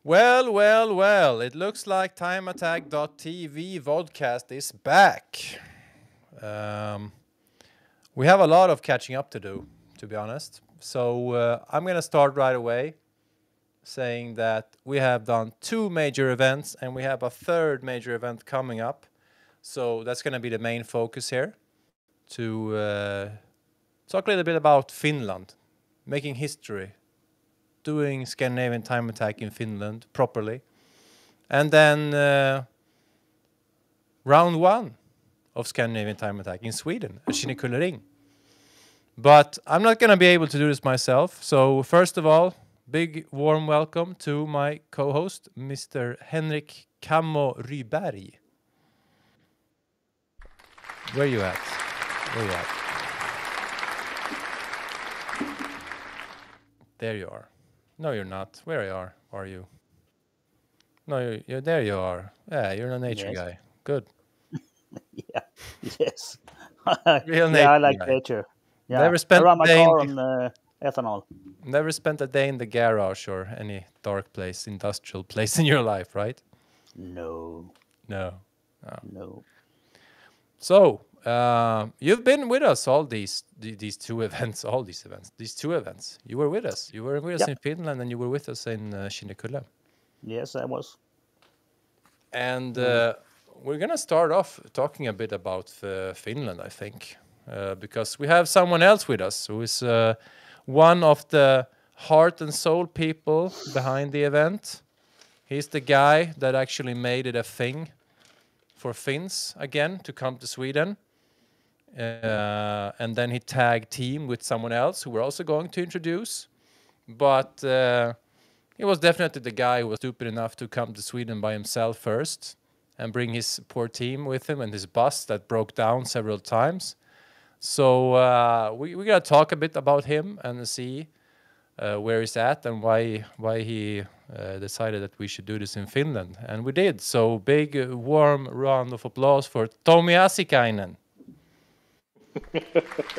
Well, well, well. It looks like TimeAttack.tv Vodcast is back. Um, we have a lot of catching up to do, to be honest. So I'm going to start right away saying that we have done two major events and we have a third major event coming up. So that's going to be the main focus here to talk a little bit about Finland, making history, doing Scandinavian time attack in Finland properly. And then round one of Scandinavian time attack in Sweden, at Kinnekulle. But I'm not going to be able to do this myself. So first of all, big warm welcome to my co-host, Mr. Henrik Kammo Ryberg. Where you at? Where you at? There you are. No, you're not. Where are you? No, you're there. You are. Yeah, you're a nature Yes. guy. Good. Yeah. Yes. Real Yeah, I nature like guy. nature. Yeah. Never I spent run a my day car on ethanol. never spent a day in the garage or any dark place, industrial place in your life, right? No. No. No. So you've been with us all these two events, these two events. You were with us. You were with us Yep. in Finland, and you were with us in Kinnekulle. Yes, I was. And we're gonna start off talking a bit about Finland, I think, because we have someone else with us who is one of the heart and soul people behind the event. He's the guy that actually made it a thing for Finns again to come to Sweden. And then he tag team with someone else who we're also going to introduce. But he was definitely the guy who was stupid enough to come to Sweden by himself first and bring his poor team with him and his bus that broke down several times. So we're going to talk a bit about him and see where he's at and why he decided that we should do this in Finland. And we did. So big, warm round of applause for Tommi Asikainen.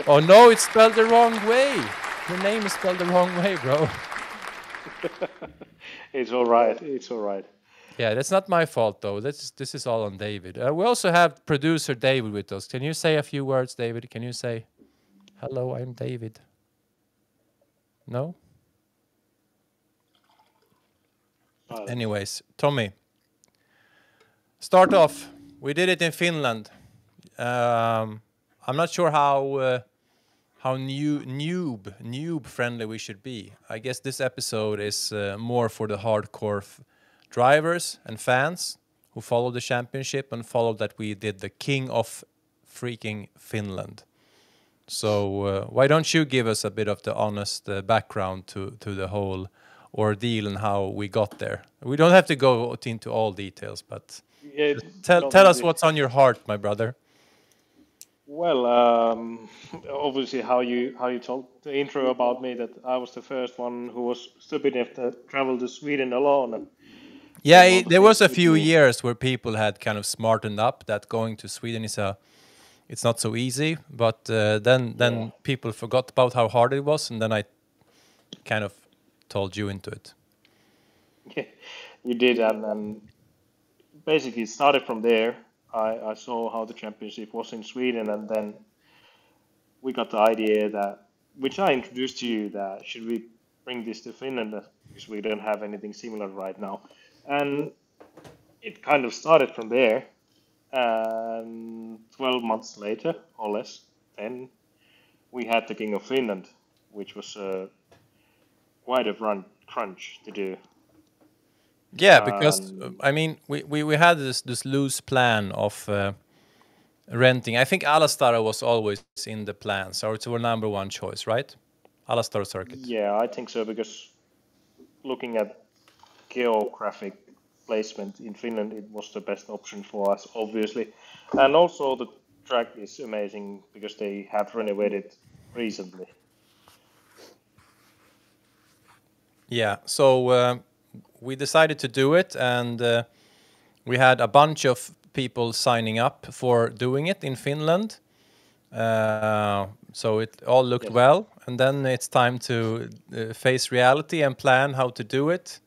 Oh no, it's spelled the wrong way. Your name is spelled the wrong way, bro. It's all right. It's all right. Yeah, that's not my fault though. This is all on David. We also have producer David with us. Can you say a few words, David? Can you say, "Hello, I'm David"? No. Anyways, Tommy, start off. We did it in Finland. I'm not sure how noob friendly we should be. I guess this episode is more for the hardcore drivers and fans who follow the championship and follow that we did the King of freaking Finland. So why don't you give us a bit of the honest background to the whole ordeal and how we got there? We don't have to go into all details, but Yeah, tell us what's on your heart, my brother. Well, obviously, how you told the intro about me that I was the first one who was stupid enough to travel to Sweden alone. And Yeah, all the there was a things with few me. years where people had kind of smartened up that going to Sweden it's not so easy. But then Yeah. people forgot about how hard it was, and then I kind of told you into it. You did, and basically it started from there. I saw how the championship was in Sweden, and then we got the idea that, which I introduced to you, that should we bring this to Finland because we don't have anything similar right now, and it kind of started from there. And 12 months later, or less, then we had the King of Finland, which was quite a crunch to do. Yeah, because Um, I mean, we had this loose plan of renting. I think Alastara was always in the plan, so it's our number one choice, right? Alastara circuit. Yeah, I think so because looking at geographic placement in Finland, it was the best option for us, obviously. And also the track is amazing because they have renovated recently. Yeah, so we decided to do it, and we had a bunch of people signing up for doing it in Finland. So it all looked Yes. well, and then it's time to face reality and plan how to do it.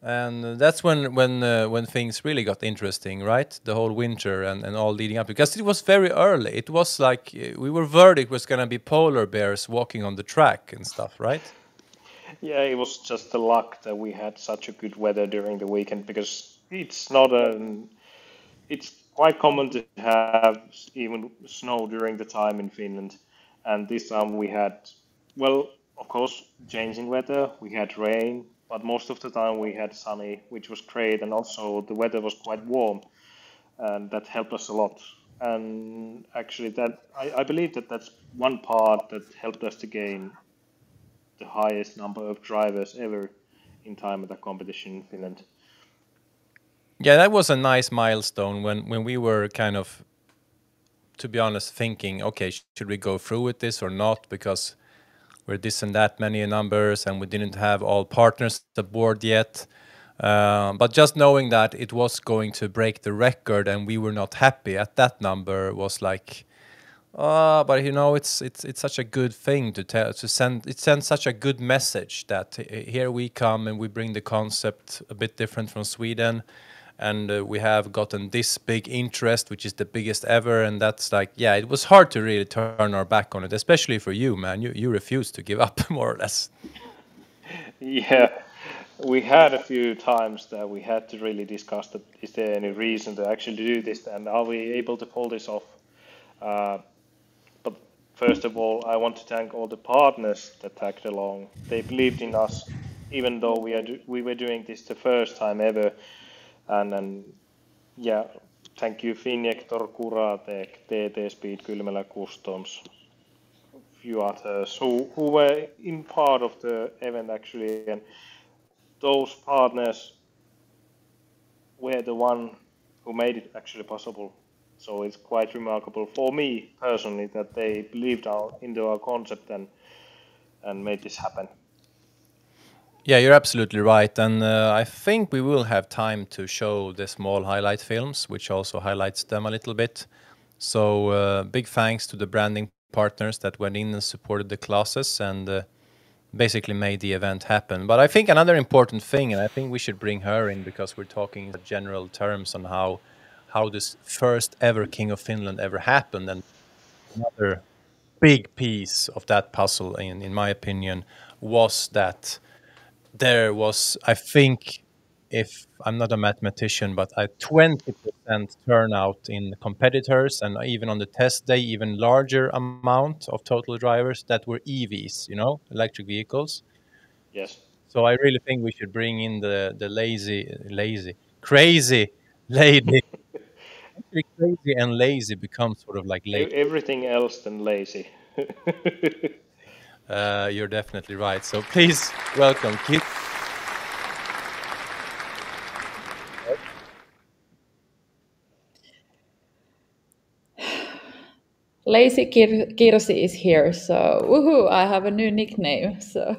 And that's when things really got interesting, right? The whole winter and all leading up, because it was very early. It was like we were worried it was gonna be polar bears walking on the track and stuff, right? Yeah, it was just the luck that we had such a good weather during the weekend because it's not an it's quite common to have even snow during the time in Finland. And this time we had, well, of course, changing weather. We had rain, but most of the time we had sunny, which was great. And also the weather was quite warm, and that helped us a lot. And actually, I believe that that's one part that helped us to gain the highest number of drivers ever in time at a competition in Finland. Yeah, that was a nice milestone when we were kind of, to be honest, thinking, okay, should we go through with this or not? Because we're this and that many numbers, and we didn't have all partners aboard yet. But just knowing that it was going to break the record and we were not happy at that number was like, but you know, it's such a good thing to tell, to send. It sends such a good message that here we come and we bring the concept a bit different from Sweden, and we have gotten this big interest, which is the biggest ever, and that's like, yeah, it was hard to really turn our back on it, especially for you, man. You refused to give up, more or less. Yeah, we had a few times that we had to really discuss that is there any reason to actually do this and are we able to pull this off? Uh, but first of all, I want to thank all the partners that tagged along. They believed in us, even though we were doing this the first time ever. And yeah, thank you Finjektor, Kuratek, TT Speed, Kylmälä Customs, few others who were in part of the event actually, and those partners were the one who made it actually possible. So it's quite remarkable for me personally that they believed into our concept and made this happen. Yeah, you're absolutely right. And I think we will have time to show the small highlight films, which also highlights them a little bit. So big thanks to the branding partners that went in and supported the classes and basically made the event happen. But I think another important thing, and I think we should bring her in because we're talking in general terms on how this first ever King of Finland ever happened. And another big piece of that puzzle, in my opinion, was that there was, I think, if I'm not a mathematician, but a 20% turnout in competitors, and even on the test day, even larger amount of total drivers that were EVs, electric vehicles. Yes. So I really think we should bring in the crazy lady. Actually, crazy and lazy become sort of like lady. Everything else than lazy. You're definitely right. So please welcome Kit. Lazy Kirsi is here, so woohoo! I have a new nickname. So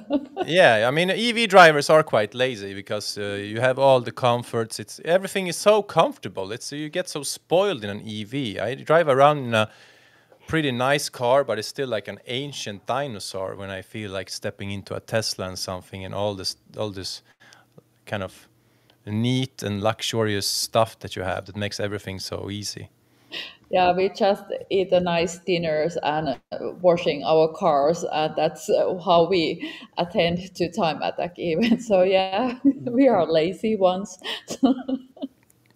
Yeah, I mean, EV drivers are quite lazy because you have all the comforts. Everything is so comfortable. You get so spoiled in an EV. I drive around in a pretty nice car, but it's still like an ancient dinosaur when I feel like stepping into a Tesla and something, and all this kind of neat and luxurious stuff that you have that makes everything so easy. yeah, we just eat a nice dinners and washing our cars, and that's how we attend to time attack events. So yeah, we are lazy ones.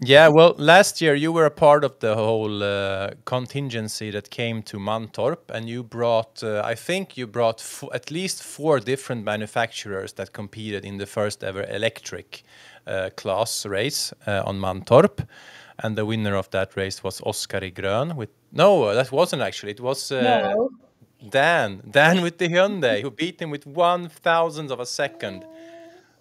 Yeah, well, last year you were a part of the whole contingency that came to Mantorp, and you brought, I think you brought at least 4 different manufacturers that competed in the first ever electric class race on Mantorp. And the winner of that race was Oskari Grön with, no, that wasn't actually, it was No. Dan with the Hyundai, who beat him with 1,000th of a second.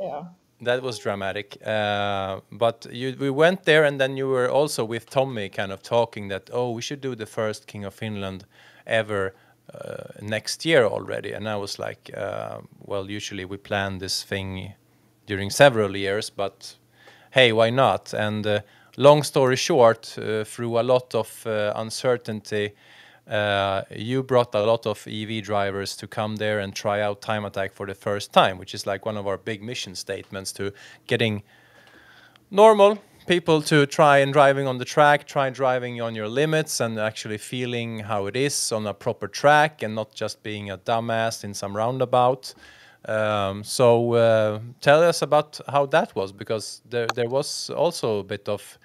Yeah. That was dramatic. But we went there, and then you were also with Tommy kind of talking that, oh, we should do the first King of Finland ever next year already. And I was like, well, usually we plan this thing during several years, but hey, why not? And long story short, through a lot of uncertainty, you brought a lot of EV drivers to come there and try out Time Attack for the first time, which is like one of our big mission statements, to getting normal people to try and driving on the track, try driving on your limits and actually feeling how it is on a proper track and not just being a dumbass in some roundabout. So tell us about how that was, because there was also a bit of,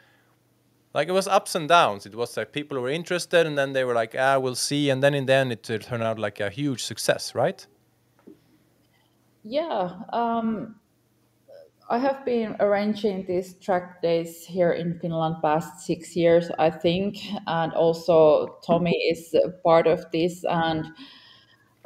like, it was ups and downs. It was like people were interested and then they were like, we'll see. And then in the end, it turned out like a huge success, right? Yeah, I have been arranging these track days here in Finland past 6 years, I think, and also Tommy is a part of this. And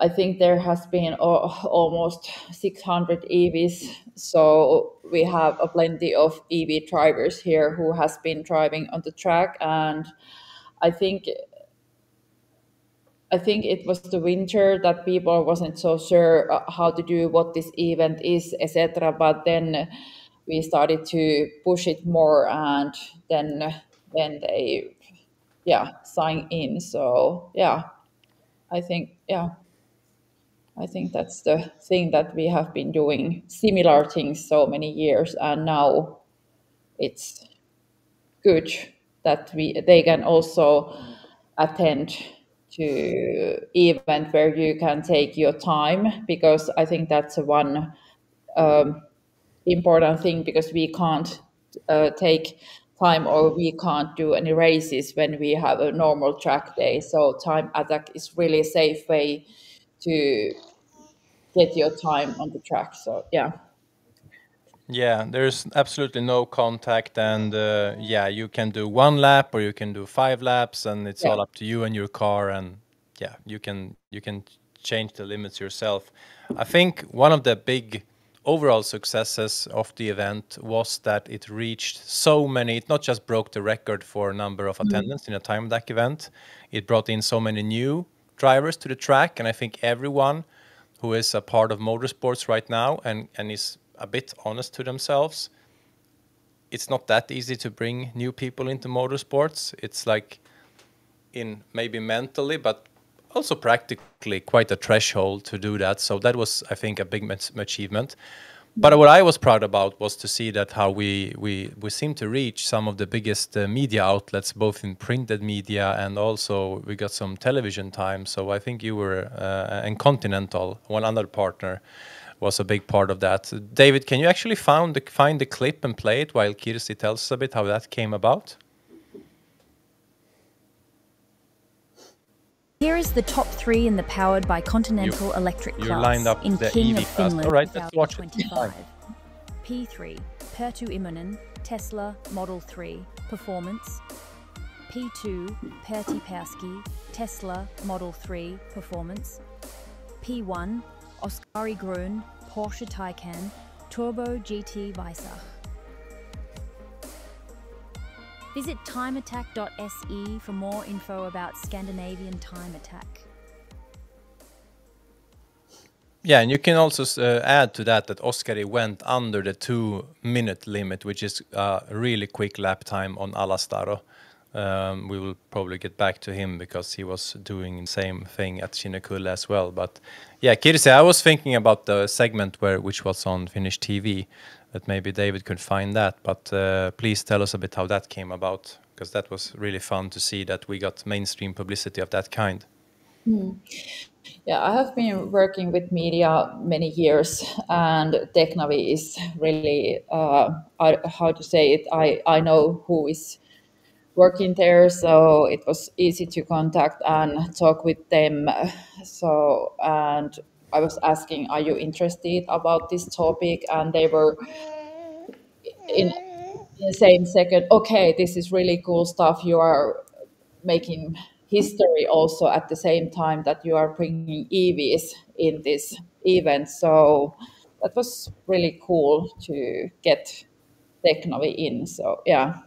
I think there has been almost 600 EVs, so we have a plenty of EV drivers here who has been driving on the track. And I think I think it was the winter that people wasn't so sure how to do what this event is, etc. But then we started to push it more, and then they sign in. So I think that's the thing, that we have been doing similar things so many years, and now it's good that they can also attend to event where you can take your time, because I think that's one important thing, because we can't take time, or we can't do any races when we have a normal track day. So Time Attack is really a safe way to get your time on the track. So yeah. Yeah, there's absolutely no contact, and you can do one lap or you can do 5 laps, and it's Yeah. all up to you and your car, and you can change the limits yourself. I think one of the big overall successes of the event was that it reached so many. It not just broke the record for number of attendance in a time attack event, it brought in so many new drivers to the track, and I think everyone who is a part of motorsports right now and is a bit honest to themselves, it's not that easy to bring new people into motorsports. It's like, in maybe mentally, but also practically, quite a threshold to do that. So that was, I think, a big achievement. But what I was proud about was to see that how we seem to reach some of the biggest media outlets, both in printed media, and also we got some television time. So I think you were, and Continental, one other partner, was a big part of that. David, can you actually find the clip and play it while Kirsi tells us a bit how that came about? Here is the top 3 in the Powered by Continental Electric You're class lined up in the King EV of class. Finland All right, let's watch it. 2025. P3, Perttu Immonen, Tesla Model 3, Performance. P2, Pertti Perski, Tesla Model 3, Performance. P1, Oskari Grun, Porsche Taycan, Turbo GT Weissach. Visit timeattack.se for more info about Scandinavian time attack. Yeah, and you can also add to that Oskari went under the 2-minute limit, which is a really quick lap time on Alastaro. We will probably get back to him because he was doing the same thing at Kinnekulle as well. But yeah, Kirsi, I was thinking about the segment which was on Finnish TV, that maybe David could find that. But please tell us a bit how that came about, because that was really fun to see that we got mainstream publicity of that kind. Yeah, I have been working with media many years, and Teknavi is really, how to say it, I know who is working there, so it was easy to contact and talk with them. So, and I was asking, are you interested about this topic? And they were in the same second, okay, this is really cool stuff. You are making history also at the same time that you are bringing EVs in this event. So that was really cool to get Teknavi in. So yeah.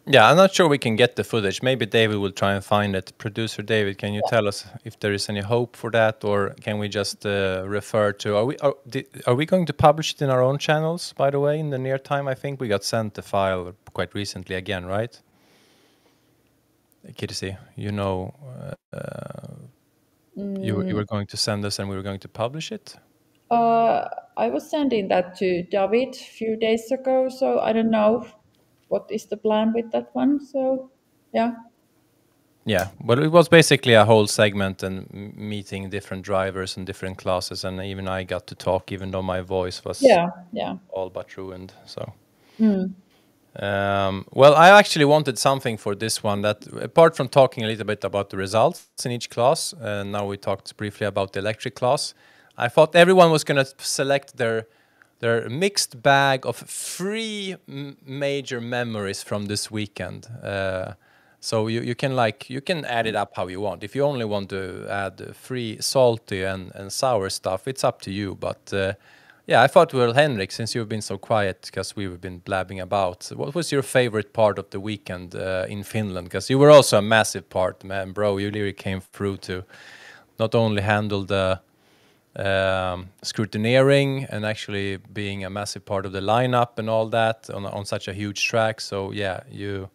Yeah, I'm not sure we can get the footage. Maybe David will try and find it. Producer David, can you tell us if there is any hope for that, or can we just refer to? Are we going to publish it in our own channels? By the way, in the near time, I think we got sent the file quite recently again, right? Kirsi, you know, you were going to send us and we were going to publish it. I was sending that to David a few days ago, so I don't know what is the plan with that one. So, yeah. Yeah, well, it was basically a whole segment and meeting different drivers and different classes, and even I got to talk, even though my voice was Yeah. all but ruined. So, well, I actually wanted something for this one that, apart from talking a little bit about the results in each class, and now we talked briefly about the electric class. I thought everyone was going to select their mixed bag of three major memories from this weekend. So you can add it up how you want. If you only want to add three salty and sour stuff, it's up to you. But yeah, I thought, well, Henrik, since you've been so quiet because we've been blabbing about, what was your favorite part of the weekend in Finland? Because you were also a massive part, man, bro. You really came through to not only handle the scrutineering and actually being a massive part of the lineup and all that on such a huge track. So yeah, you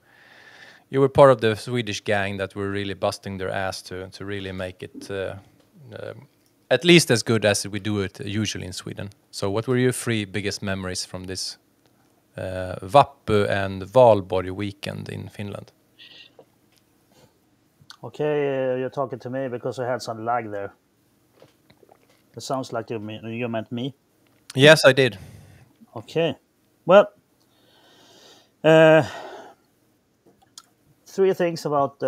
were part of the Swedish gang that were really busting their ass to really make it at least as good as we do it usually in Sweden. So what were your three biggest memories from this Vappu and Valborg weekend in Finland? Okay, you're talking to me because I had some lag there. It sounds like you meant me. Yes, I did. Okay. Well, three things about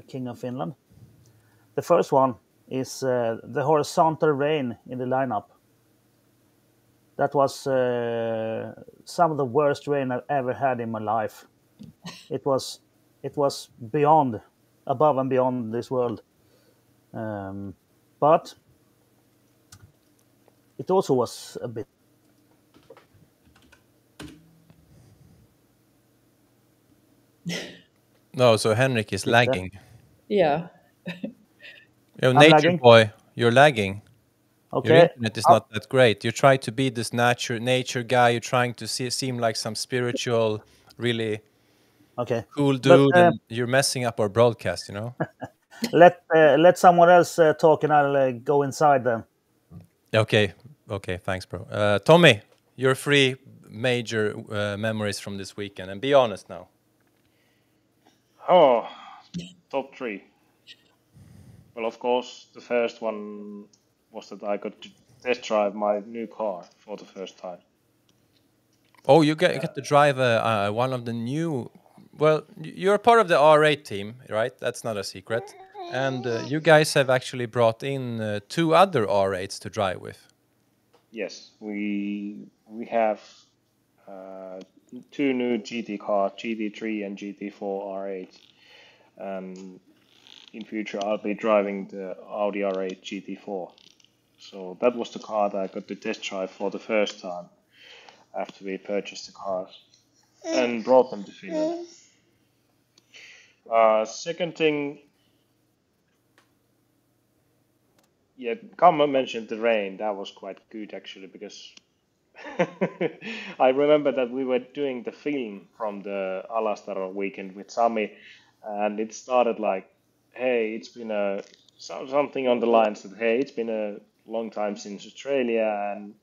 King of Finland. The first one is the horizontal rain in the lineup. That was some of the worst rain I've ever had in my life. It was above and beyond this world. But it also was a bit. No, so Henrik is lagging. Yeah. Yo, nature lagging? boy, you're lagging. Your Okay. internet is not that great. You try to be this nature guy. You're trying to seem like some spiritual, really Okay. cool But, dude, and you're messing up our broadcast. You know. let someone else talk, and I'll go inside then. Okay. Thanks, bro. Tommy, your three major memories from this weekend, and be honest now. Oh, top three. Well, of course, the first one was that I got to test drive my new car for the first time. Oh, you get to drive one of the new. Well, you're part of the R8 team, right? That's not a secret. And you guys have actually brought in two other R8s to drive with. Yes, we have two new GT cars, GT3 and GT4 R8. And in future, I'll be driving the Audi R8 GT4. So that was the car that I got to test drive for the first time after we purchased the cars and brought them to Finland. Second thing, yeah, Kamma mentioned the rain. That was quite good actually because I remember that we were doing the film from the Alastaro weekend with Sami, and it started like, hey, it's been something on the lines that, hey, it's been a long time since Australia, and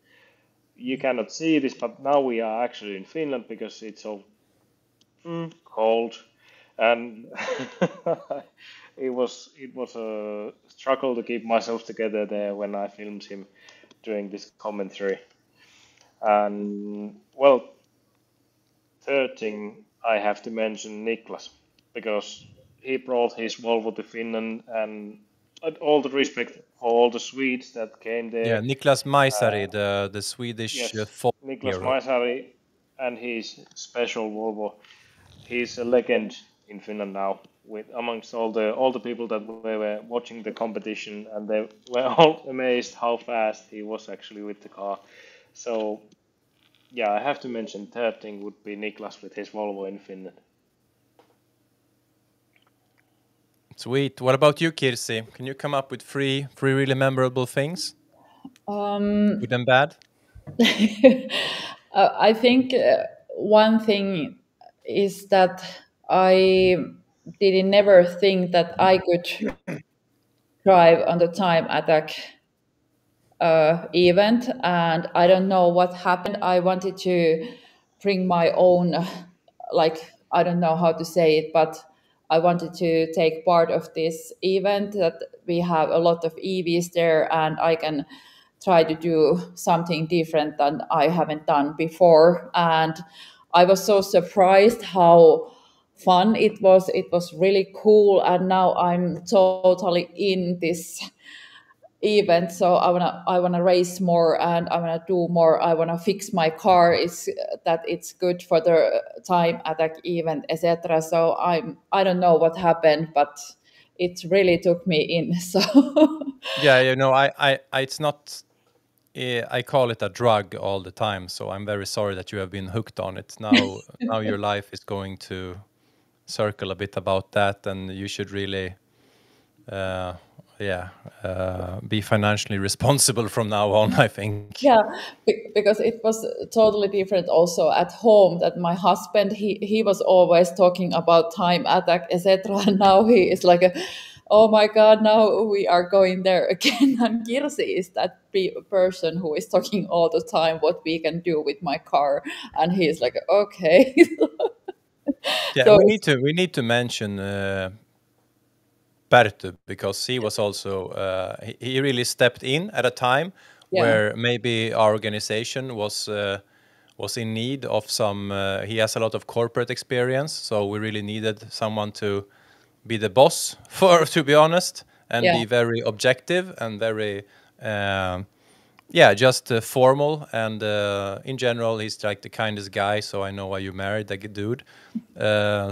you cannot see this, but now we are actually in Finland because it's so cold, and it was a struggle to keep myself together there when I filmed him doing this commentary. And well, third thing I have to mention Niklas because he brought his Volvo to Finland, and all the respect for all the Swedes that came there. Yeah, Niklas Maisari, the Swedish folk Niklas hero. Maisari and his special Volvo. He's a legend in Finland now, with amongst all the people that were watching the competition, and they were all amazed how fast he was actually with the car. So yeah, I have to mention third thing would be Niklas with his Volvo in Finland. Sweet. What about you, Kirsi? Can you come up with three really memorable things? Good and bad? I think one thing is that I did never think that I could drive on the time attack event, and I don't know what happened. I wanted to bring my own, like, I don't know how to say it, but I wanted to take part of this event that we have a lot of EVs there, and I can try to do something different than I haven't done before. And I was so surprised how fun it was. It was really cool, and now I'm totally in this event. So I wanna race more, and I wanna do more. I wanna fix my car. It's that it's good for the time attack event, etc. So I don't know what happened, but it really took me in. So Yeah, it's not. I call it a drug all the time, so I'm very sorry that you have been hooked on it. Now, now your life is going to circle a bit about that, and you should really, uh, be financially responsible from now on, I think. yeah, because it was totally different also at home. That my husband, he was always talking about time attack, etc. And now he is like, oh my god, now we are going there again. And Kirsi is that person who is talking all the time what we can do with my car, and he is like, okay. Yeah, So we need to mention Perttu, because he was also he really stepped in at a time yeah, where maybe our organization was in need of some. He has a lot of corporate experience, so we really needed someone to be the boss for, to be honest, and yeah, be very objective and very. Yeah, just formal, and in general, he's like the kindest guy. So I know why you married that dude.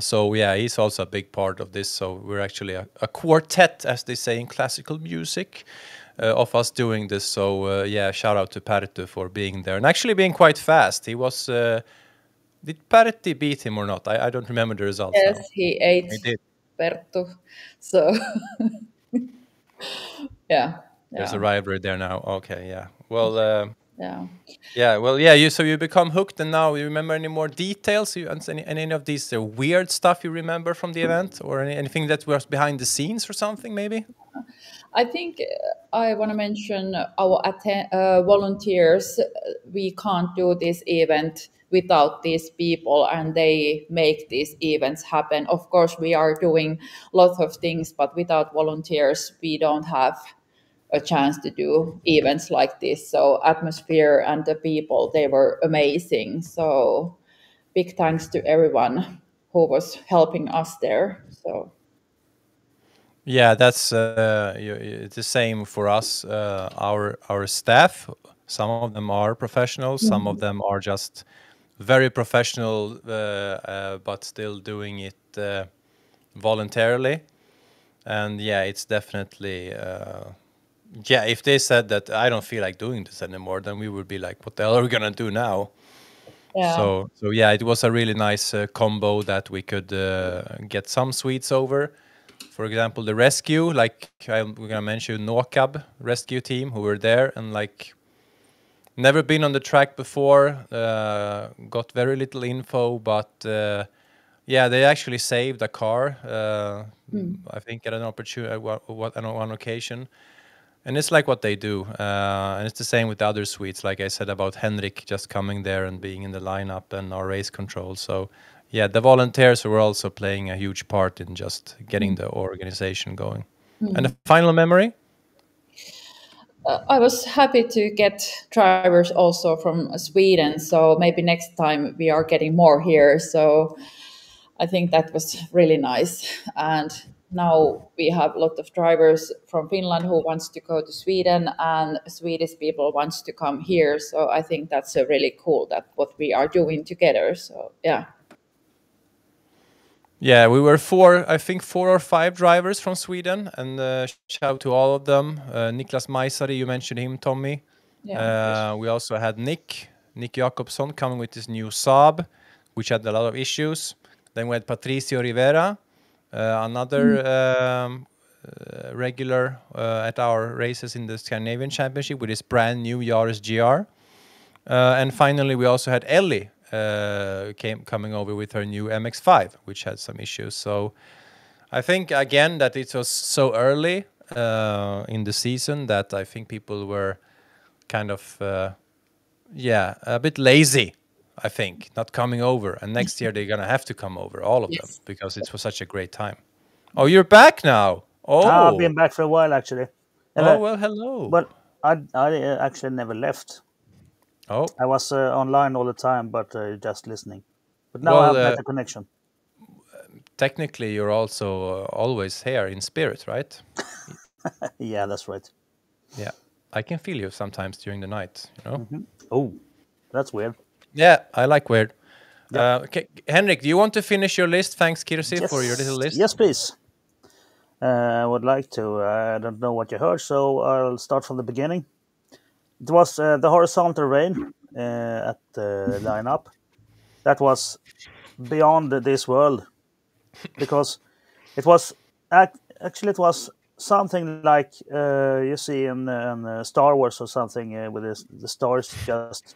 So yeah, he's also a big part of this. So we're actually a quartet, as they say in classical music, of us doing this. So yeah, shout out to Perttu for being there and actually being quite fast. He was. Did Pertti beat him or not? I don't remember the results now. yes, he ate He did. Perttu. So yeah, There's a yeah, rivalry there now. Okay, yeah. Well, yeah. yeah, well, yeah. You become hooked, and now you remember any more details? And any of these weird stuff you remember from the event, or anything that was behind the scenes or something, maybe? I think I want to mention our volunteers. We can't do this event without these people, and they make these events happen. Of course, we are doing lots of things, but without volunteers, we don't have a chance to do events like this. So atmosphere and the people, they were amazing. So big thanks to everyone who was helping us there. So Yeah, that's it's the same for us. Our staff, some of them are professionals, some of them are just very professional, but still doing it voluntarily. And yeah, it's definitely yeah. If they said that I don't feel like doing this anymore, then we would be like, what the hell are we gonna do now? yeah, So yeah, it was a really nice combo that we could get some Swedes over. For example, the rescue, like we're gonna mention Nokab rescue team who were there and like never been on the track before, got very little info, but yeah, they actually saved a car. I think at an opportunity, on one occasion, and it's like what they do, and it's the same with the other suites. Like I said about Henrik just coming there and being in the lineup and our race control. So yeah, the volunteers were also playing a huge part in just getting the organization going. And the final memory. I was happy to get drivers also from Sweden. So maybe next time we are getting more here. So I think that was really nice. And now we have a lot of drivers from Finland who wants to go to Sweden, and Swedish people wants to come here. So I think that's a really cool that what we are doing together. So yeah. Yeah, we were I think 4 or 5 drivers from Sweden, and shout out to all of them. Niklas Maisari, you mentioned him, Tommy. Yeah. We also had Nick Jakobsson coming with his new Saab, which had a lot of issues. Then we had Patricio Rivera, another regular at our races in the Scandinavian Championship with his brand new Yaris GR. And finally, we also had Ellie coming over with her new MX-5, which had some issues. So I think again that it was so early in the season that I think people were kind of a bit lazy. I think not coming over, and next year they're gonna have to come over, all of them, Yes. because it was such a great time. Oh, you're back now. I've Oh, been back for a while actually. And oh well, hello. but I actually never left. Oh, I was online all the time, but just listening. But now I well, have better connection. technically you're also always here in spirit, right? Yeah, that's right. Yeah, I can feel you sometimes during the night. You know. Oh, that's weird. Yeah, I like weird. Yeah. Okay, Henrik, do you want to finish your list? Thanks, Kirsi, for your little list. Yes, please. I would like to. I don't know what you heard, so I'll start from the beginning. It was the horizontal rain at the lineup. That was beyond this world because it was actually it was something like you see in Star Wars or something with the stars just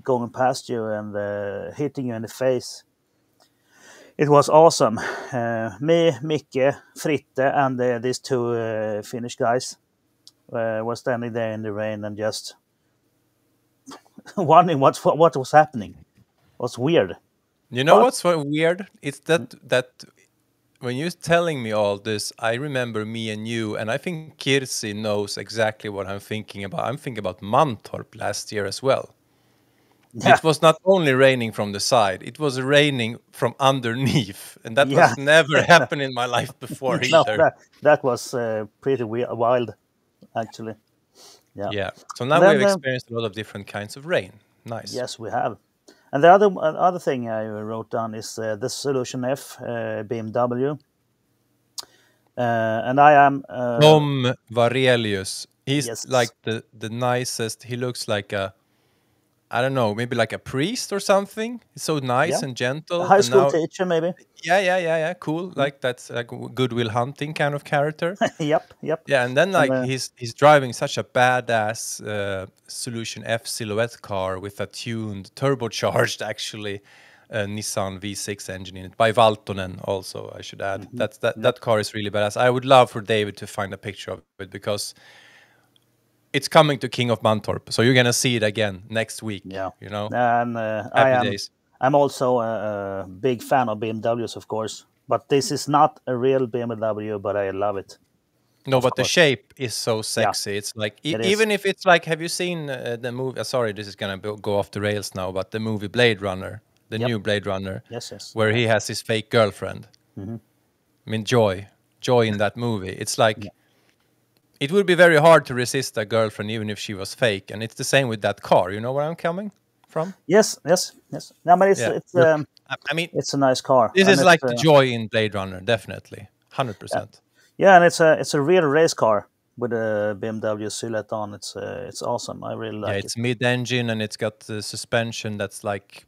going past you and hitting you in the face. It was awesome. Me, Micke, Fritte, and these two Finnish guys were standing there in the rain and just wondering what was happening. It was weird. You know But- what's so weird? It's that when you're telling me all this, I remember me and you, and I think Kirsi knows exactly what I'm thinking about. I'm thinking about Mantorp last year as well. Yeah. It was not only raining from the side; it was raining from underneath, and that Yeah. was never happened in my life before No, either. that was pretty wild, actually. Yeah. Yeah. So now Then, we've experienced a lot of different kinds of rain. Nice. Yes, we have. And the other thing I wrote down is the Solution F BMW. And I am Tom Varelius. He's Yes. like the nicest. He looks like I don't know, maybe like a priest or something. He's so nice Yeah. and gentle. a high and school now, teacher, maybe. yeah, cool. Like that's like Goodwill Hunting kind of character. Yep. Yeah, and then like And, he's driving such a badass Solution F silhouette car with a tuned, turbocharged actually Nissan V6 engine in it by Valtonen. Also, I should add that car is really badass. I would love for David to find a picture of it because it's coming to King of Mantorp, so you're gonna see it again next week. Yeah. You know, And happy days. I'm also a big fan of BMWs, of course. But this is not a real BMW, but I love it. No, but the course. shape is so sexy. It's like It is. even if it's like, have you seen the movie? Sorry, this is gonna go off the rails now, but the movie Blade Runner, the Yep. new Blade Runner, Yes. where he has his fake girlfriend. I mean, joy in that movie. It's like it would be very hard to resist a girlfriend even if she was fake, and it's the same with that car. You know where I'm coming from? Yes. No, but it's Yeah. it's Look, I mean, it's a nice car. this And is it's, like the joy in Blade Runner, definitely, 100%. Yeah, and it's a real race car with a BMW silhouette on. It's awesome. I really like Yeah, it. it's mid-engine and it's got the suspension that's like,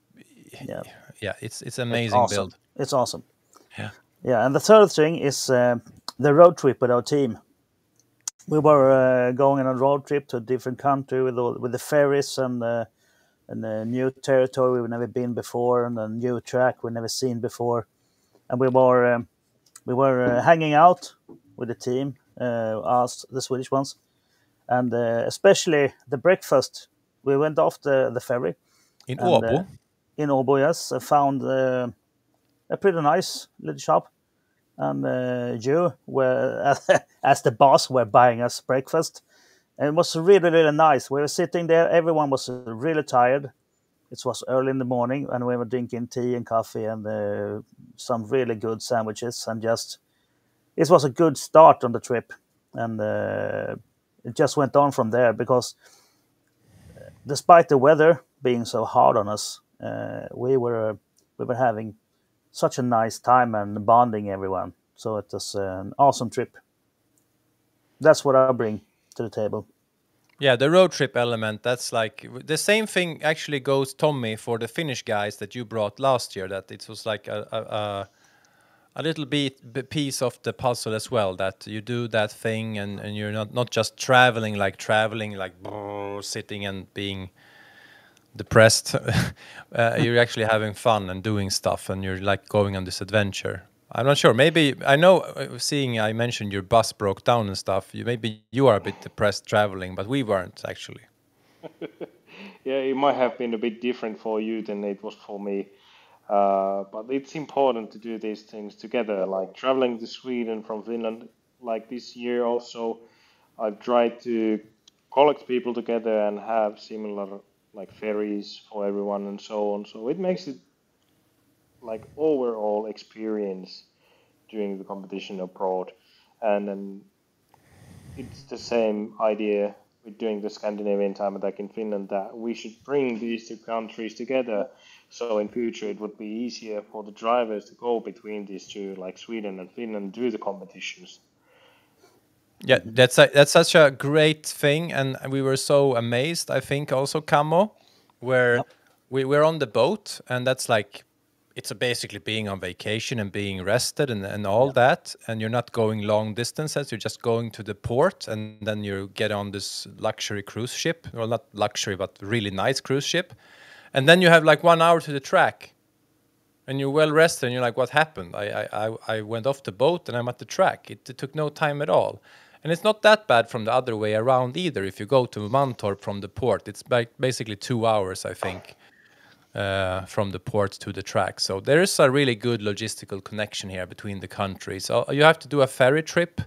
Yeah. yeah, it's amazing Awesome. build. It's awesome. Yeah. Yeah, and the third thing is the road trip with our team. We were going on a road trip to a different country with the ferries and a new territory we've never been before and a new track we've never seen before. And we were hanging out with the team, us the Swedish ones, and especially the breakfast. We went off the ferry In and, Åbo? in Åbo, yes, I found a pretty nice little shop. And you were, as the boss, were buying us breakfast. And it was really, really nice. We were sitting there. Everyone was really tired. It was early in the morning, and we were drinking tea and coffee and some really good sandwiches. And it was a good start on the trip. And it just went on from there because despite the weather being so hard on us, we were having such a nice time and bonding everyone. So it was an awesome trip. That's what I bring to the table. Yeah, the road trip element, that's like the same thing actually goes, Tommy, for the Finnish guys that you brought last year, that it was like a little bit piece of the puzzle as well, that you do that thing and you're not just traveling like sitting and being depressed. You're actually having fun and doing stuff and you're like going on this adventure. I'm not sure. Maybe I know. Seeing I mentioned your bus broke down and stuff. Maybe you are a bit depressed traveling, but we weren't actually. Yeah, it might have been a bit different for you than it was for me. But it's important to do these things together, like traveling to Sweden from Finland. Like this year also, I've tried to collect people together and have similar like ferries for everyone and so on. So it makes it like overall experience during the competition abroad. And then it's the same idea with doing the Scandinavian time attack in Finland, that we should bring these two countries together. So in future it would be easier for the drivers to go between these two, like Sweden and Finland, do the competitions. Yeah, that's such a great thing, and we were so amazed. I think also Camo, where Yep. we were on the boat, and that's like it's basically being on vacation and being rested and all that, and you're not going long distances. You're just going to the port, and then you get on this luxury cruise ship. Well, not luxury, but really nice cruise ship, and then you have like 1 hour to the track. And you're well rested, and you're like, "What happened? I went off the boat, and I'm at the track. It took no time at all." And it's not that bad from the other way around either. If you go to Mantorp from the port, it's basically 2 hours, I think, from the port to the track. So there is a really good logistical connection here between the countries. So you have to do a ferry trip,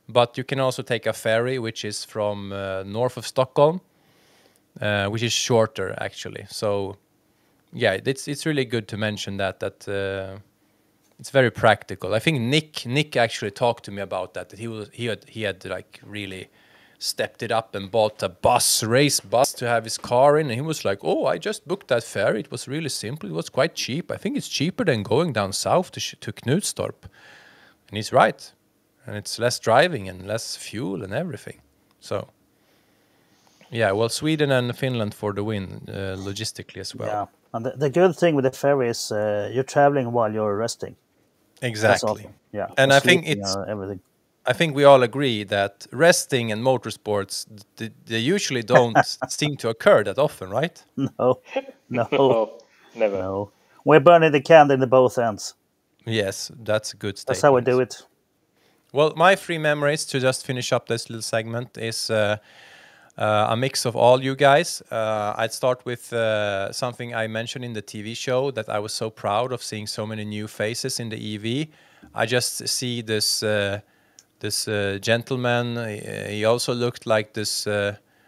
but you can also take a ferry, which is from north of Stockholm, which is shorter actually. So yeah, it's really good to mention that it's very practical. I think Nick actually talked to me about that he had like really stepped it up and bought a race bus to have his car in, and he was like, "Oh, I just booked that ferry. It was really simple. It was quite cheap. I think it's cheaper than going down south to Knutstorp." And he's right, and it's less driving and less fuel and everything. So yeah, well, Sweden and Finland for the win logistically as well. Yeah, and the good thing with the ferry is you're traveling while you're resting. That's Exactly. awesome. Yeah, And or I think sleeping or everything. I think we all agree that resting and motorsports, they usually don't seem to occur that often, right? No, no, Oh, never. no. We're burning the candle in both ends. Yes, that's a good statement. That's how we do it. Well, my 3 memories, to just finish up this little segment, is a mix of all you guys. I'd start with something I mentioned in the TV show, that I was so proud of seeing so many new faces in the EV. I just see this gentleman. He also looked like this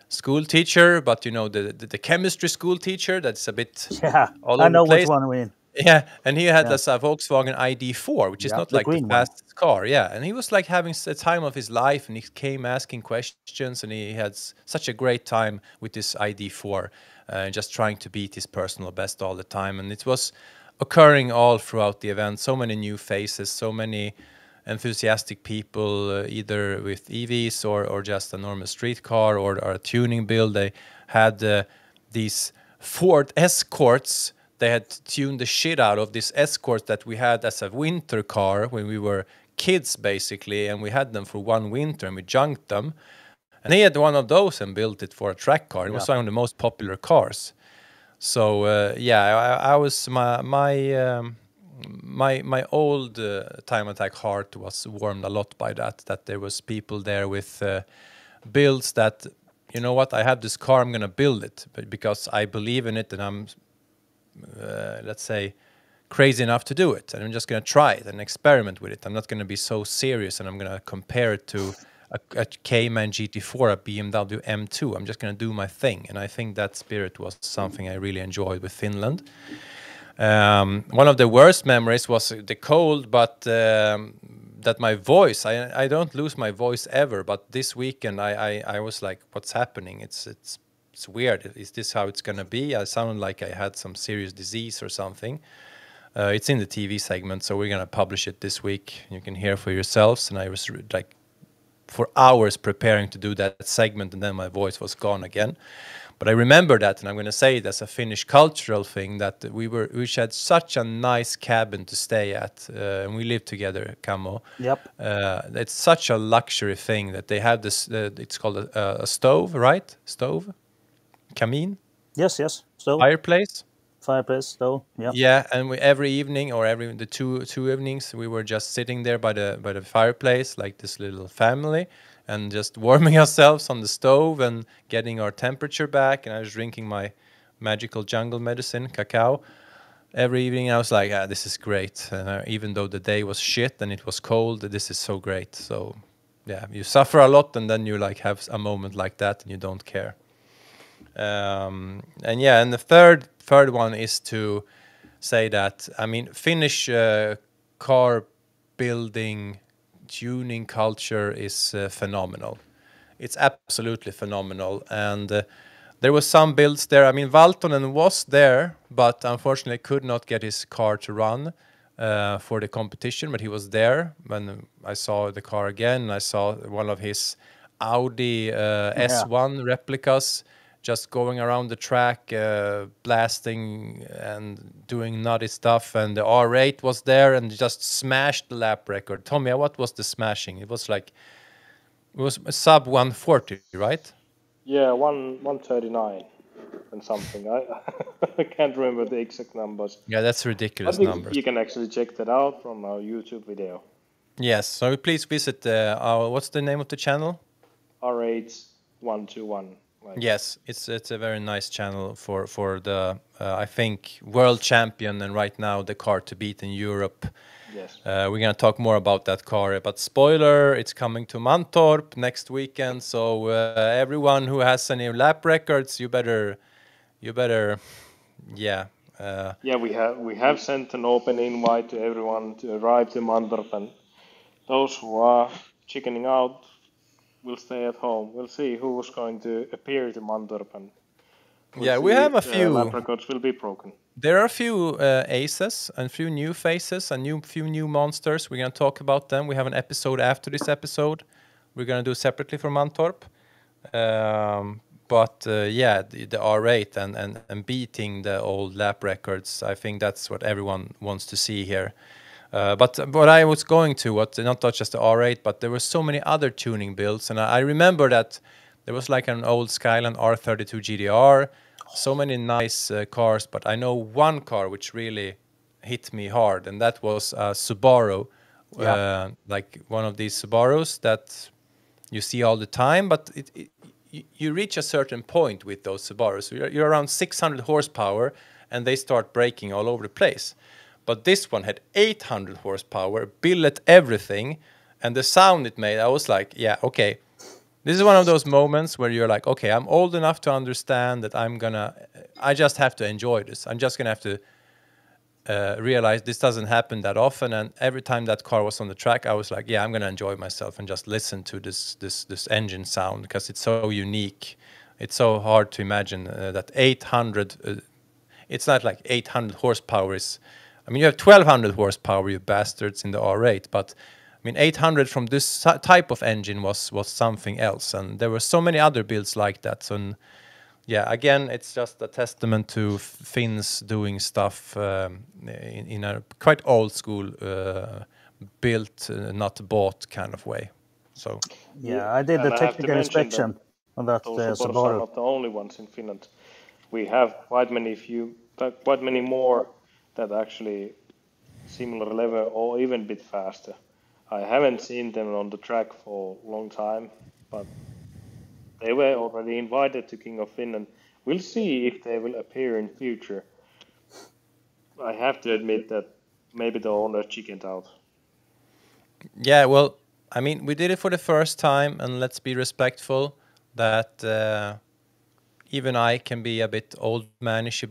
school teacher, but you know, the chemistry school teacher that's a bit Yeah, all I over know the place. which one I mean. Yeah, and he had Yeah. this Volkswagen ID4, which is Yeah, not the like the green one. fastest car. Yeah, and he was like having the time of his life, and he came asking questions, and he had such a great time with this ID4, just trying to beat his personal best all the time. And it was occurring all throughout the event. So many new faces, so many enthusiastic people, either with EVs or just a normal street car or a tuning build. They had these Ford Escorts. They had tuned the shit out of this Escort that we had as a winter car when we were kids, basically, and we had them for one winter and we junked them. And he had one of those and built it for a track car. It was one of the most popular cars. So yeah, I was my old time attack heart was warmed a lot by that there was people there with builds that, you know what, I have this car, I'm gonna build it because I believe in it, and I'm let's say crazy enough to do it, and I'm just gonna try it and experiment with it. I'm not gonna be so serious, and I'm gonna compare it to a Cayman GT4, a BMW M2. I'm just gonna do my thing, and I think that spirit was something I really enjoyed with Finland. One of the worst memories was the cold, but that my voice, I don't lose my voice ever, but this weekend I was like, what's happening? It's weird. Is this how it's gonna be? I sounded like I had some serious disease or something. It's in the TV segment, so we're gonna publish it this week. You can hear for yourselves. And I was like for hours preparing to do that segment, and then my voice was gone again. But I remember that, and I'm going to say it as a Finnish cultural thing, that we had such a nice cabin to stay at, and we lived together, Camo. Yep. It's such a luxury thing that they have this. It's called a stove, right? Stove, kamin, Yes. So fireplace. fireplace though. Yeah. Yeah, and we every evening or every the two evenings we were just sitting there by the fireplace like this little family and just warming ourselves on the stove and getting our temperature back. And I was drinking my magical jungle medicine, cacao. Every evening I was like, this is great. Even though the day was shit and it was cold, this is so great. So yeah, you suffer a lot and then you like have a moment like that and you don't care. And yeah, and the third one is to say that, I mean, Finnish car building tuning culture is phenomenal. It's absolutely phenomenal. And there was some builds there. I mean, Valtonen was there, but unfortunately could not get his car to run for the competition. But he was there when I saw the car again. I saw one of his Audi S1 replicas just going around the track, blasting and doing nutty stuff. And the R8 was there and just smashed the lap record. Tommy, what was the smashing? It was a sub 140, right? Yeah, 139 and something. I can't remember the exact numbers. Yeah, that's ridiculous I think numbers. you can actually check that out from our YouTube video. Yes, so please visit what's the name of the channel? R8 121. Yes, it's a very nice channel for the I think world champion and right now the car to beat in Europe. Yes. We're gonna talk more about that car, but spoiler, it's coming to Mantorp next weekend. So everyone who has any lap records, you better, yeah. Yeah, we have sent an open invite to everyone to arrive to Mantorp, and those who are chickening out will stay at home. We'll see who's going to appear to Mantorp, and we have a few lap records will be broken. There are a few aces and a few new faces and few new monsters. We're going to talk about them. We have an episode after this episode. We're going to do separately for Mantorp. But the R8 and beating the old lap records, I think that's what everyone wants to see here. But what I was going to, not just the R8, but there were so many other tuning builds. And I remember that there was like an old Skyline R32 GDR, so many nice cars, but I know one car which really hit me hard, and that was a Subaru, like one of these Subarus that you see all the time, but you reach a certain point with those Subarus. You're around 600 horsepower, and they start braking all over the place. But this one had 800 horsepower, billet everything, and the sound it made, I was like, yeah, okay. This is one of those moments where you're like, okay, I'm old enough to understand that I just have to enjoy this. I'm just going to have to realize this doesn't happen that often. And every time that car was on the track, I was like, yeah, I'm going to enjoy myself and just listen to this engine sound because it's so unique. It's so hard to imagine that 800, it's not like 800 horsepower is, I mean, you have 1200 horsepower, you bastards, in the R8, but I mean, 800 from this type of engine was something else, and there were so many other builds like that. So, yeah, again, it's just a testament to Finns doing stuff in a quite old school, built, not bought kind of way. So yeah, I did the technical inspection on that those Subaru. are not the only ones in Finland. We have quite many more that actually similar level or even a bit faster. I haven't seen them on the track for a long time, but they were already invited to King of Finland. We'll see if they will appear in future. I have to admit that maybe the owner chickened out. yeah, well, I mean, we did it for the first time, and let's be respectful that even I can be a bit old manish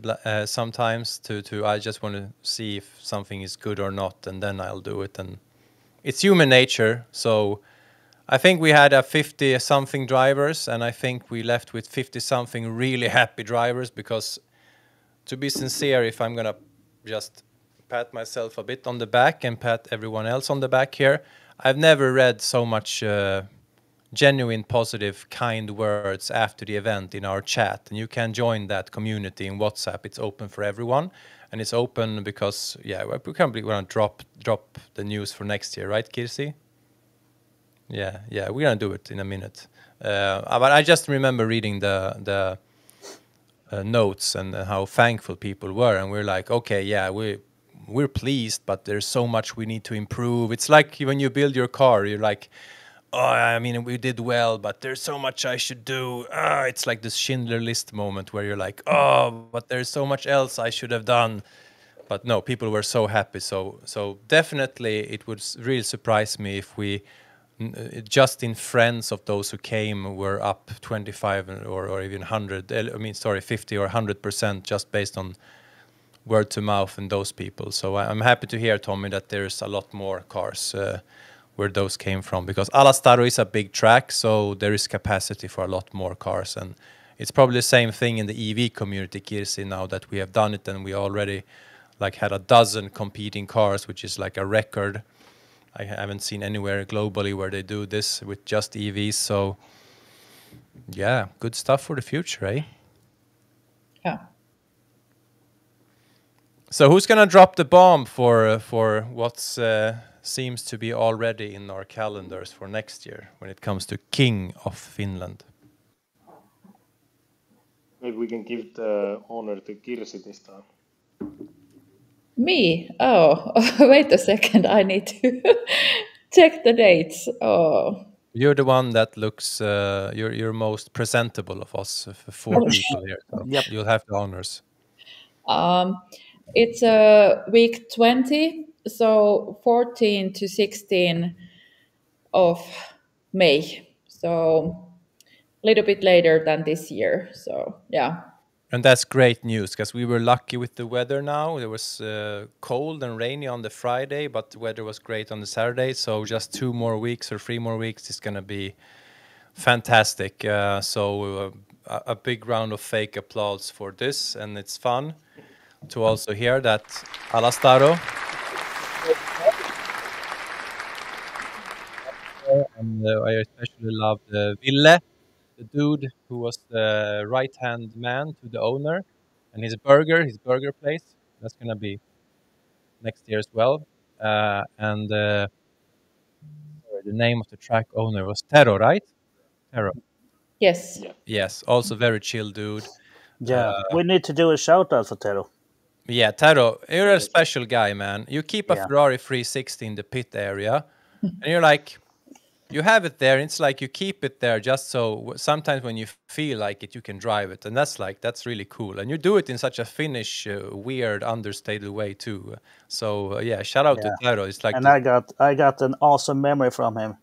sometimes. I just want to see if something is good or not, and then I'll do it. And it's human nature. So I think we had a 50-something drivers, and I think we left with 50-something really happy drivers, because to be sincere, if I'm going to just pat myself a bit on the back and pat everyone else on the back here, I've never read so much genuine, positive, kind words after the event in our chat. And you can join that community in WhatsApp. It's open for everyone. And it's open because, yeah, we can't want to drop the news for next year, right, Kirsi? Yeah, we're gonna do it in a minute. But I just remember reading the notes and how thankful people were, and we're like, okay, yeah, we're pleased, but there's so much we need to improve. It's like when you build your car, you're like, oh, I mean, we did well, but there's so much I should do. It's like this Schindler List moment where you're like, oh, but there's so much else I should have done. But no, people were so happy. So definitely it would really surprise me if we, just in friends of those who came, were up 25 or even 100, 50 or 100% just based on word to mouth and those people. So I'm happy to hear, Tommy, that there's a lot more cars where those came from, because Alastaro is a big track, so there is capacity for a lot more cars. And it's probably the same thing in the EV community, Kirsi, now that we have done it, and we already had a dozen competing cars, which is like a record. I haven't seen anywhere globally where they do this with just EVs. So yeah, good stuff for the future, eh? Yeah. So who's gonna drop the bomb for what's seems to be already in our calendars for next year when it comes to King of Finland? Maybe we can give the honor to Kirsi this time. Me? Oh, wait a second. I need to check the dates. Oh. You're the one that looks you're most presentable of us, four people here. So Yep. you'll have the honors. It's week 20, so 14 to 16 of May. So a little bit later than this year. So yeah. And that's great news, because we were lucky with the weather now. It was cold and rainy on the Friday, but the weather was great on the Saturday. So just 2 more weeks or 3 more weeks is going to be fantastic. So a big round of fake applause for this. And it's fun to also hear that Alastaro. And I especially love Ville, the dude who was the right-hand man to the owner, and his burger place. That's gonna be next year as well. And sorry, the name of the track owner was Tero, right? Tero. Yes. Yeah. Yes, also very chill dude. Yeah, we need to do a shout out for Tero. Yeah, Tero, you're a special guy, man. You keep a Yeah. Ferrari 360 in the pit area, and you're like, you have it there. It's like you keep it there just so sometimes when you feel like it, you can drive it, and that's really cool. And you do it in such a Finnish, weird, understated way too. So yeah, shout out to Tero. It's like, And I got an awesome memory from him.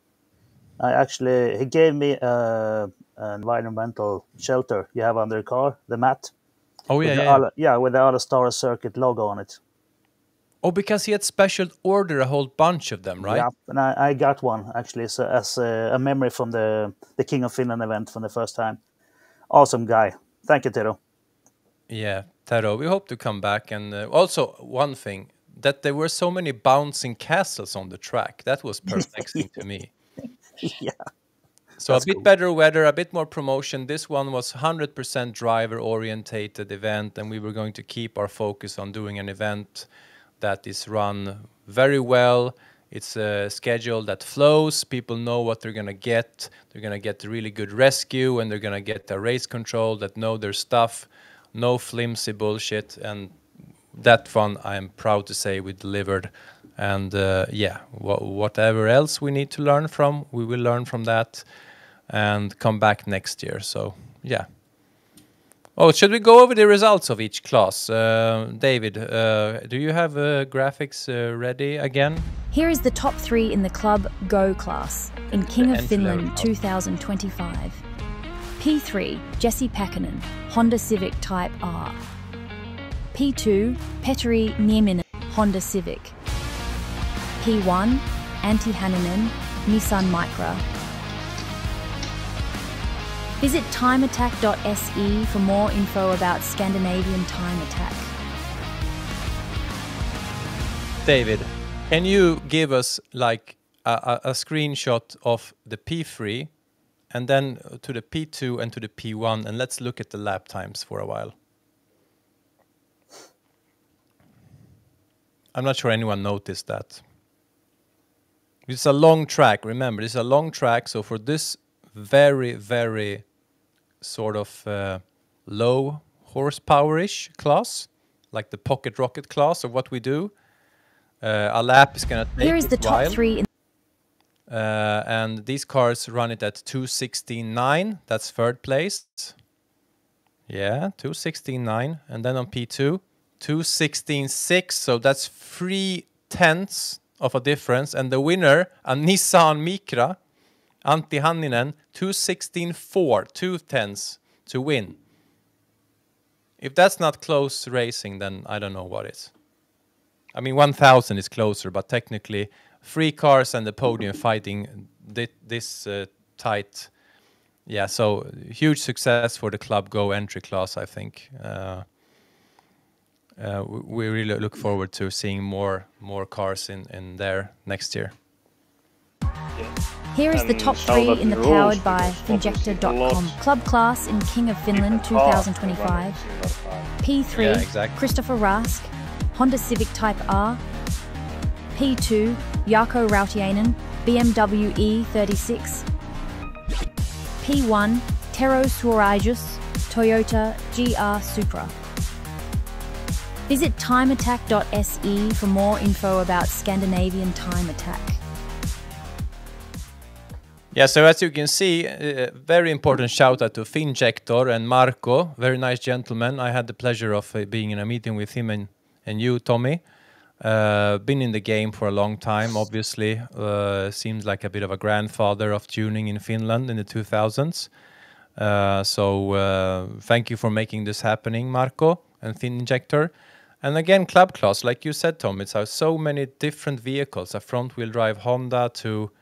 He gave me an environmental shelter you have under the car, the mat. oh With with the Alastaro Circuit logo on it. Oh, because he had special order a whole bunch of them, right? Yeah, and I got one actually, so as a memory from the King of Finland event from the first time. Awesome guy. Thank you, Tero. Yeah, Tero, we hope to come back. And also one thing, that there were so many bouncing castles on the track. That was perplexing to me. Yeah. So That's a bit cool. better weather, a bit more promotion. This one was 100% driver-orientated event, and we were going to keep our focus on doing an event that is run very well. It's a schedule that flows. People know what they're going to get. They're going to get really good rescue, and they're going to get a race control that know their stuff. No flimsy bullshit. And that one, I'm proud to say, we delivered. And whatever else we need to learn from, we will learn from that and come back next year. So, yeah. Oh, should we go over the results of each class? David, do you have graphics ready again? Here is the top 3 in the Club Go class in King of Finland 2025. P3, Jesse Päkkinen, Honda Civic Type R. P2, Petteri Nieminen, Honda Civic. P1, Antti Hänninen, Nissan Micra. Visit timeattack.se for more info about Scandinavian time attack. David, can you give us like a screenshot of the P3 and then to the P2 and to the P1, and let's look at the lap times for a while. I'm not sure anyone noticed that. It's a long track, remember, it's a long track, so for this very, very sort of low horsepower-ish class, like the pocket rocket class of what we do. A lap is going to take Here is the top while. 3 and these cars run it at 2:16.9. That's third place. Yeah, 2:16.9. And then on P2, 2:16.6. So that's 3/10 of a difference. And the winner, a Nissan Micra, Antti Hanninen, 2:16.4, 2/10 to win. If that's not close racing, then I don't know what is. I mean, 1,000 is closer, but technically 3 cars and the podium fighting this tight. Yeah, so huge success for the Club Go entry class, I think. We really look forward to seeing more cars in there next year. Here is the top 3 in the Powered by Finjector.com Club class in King of Finland 2025. P3, Yeah, exactly. Christopher Rask, Honda Civic Type R. P2, Jarkko Rautiainen, BMW E36. P1, Tero Suoraijus, Toyota GR Supra. Visit timeattack.se for more info about Scandinavian Time Attack. Yeah, so as you can see, very important shout out to Finjector and Marco, very nice gentlemen. I had the pleasure of being in a meeting with him and you, Tommy. Been in the game for a long time, obviously. Seems like a bit of a grandfather of tuning in Finland in the 2000s. So thank you for making this happening, Marco and Finjector. And again, club class, like you said, Tom, it's so many different vehicles, a front-wheel drive Honda to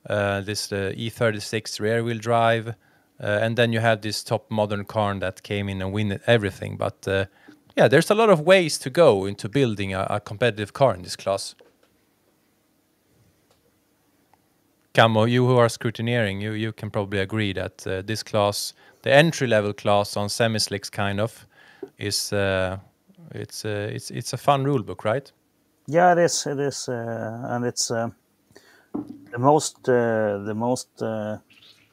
this E36 rear-wheel drive. And then you have this top modern car that came in and win everything. But yeah, there's a lot of ways to go into building a competitive car in this class. Camo, you who are scrutineering, you can probably agree that this class, the entry-level class on semi-slicks kind of, is it's a fun rule book, right? Yeah, it is, and it's the most. But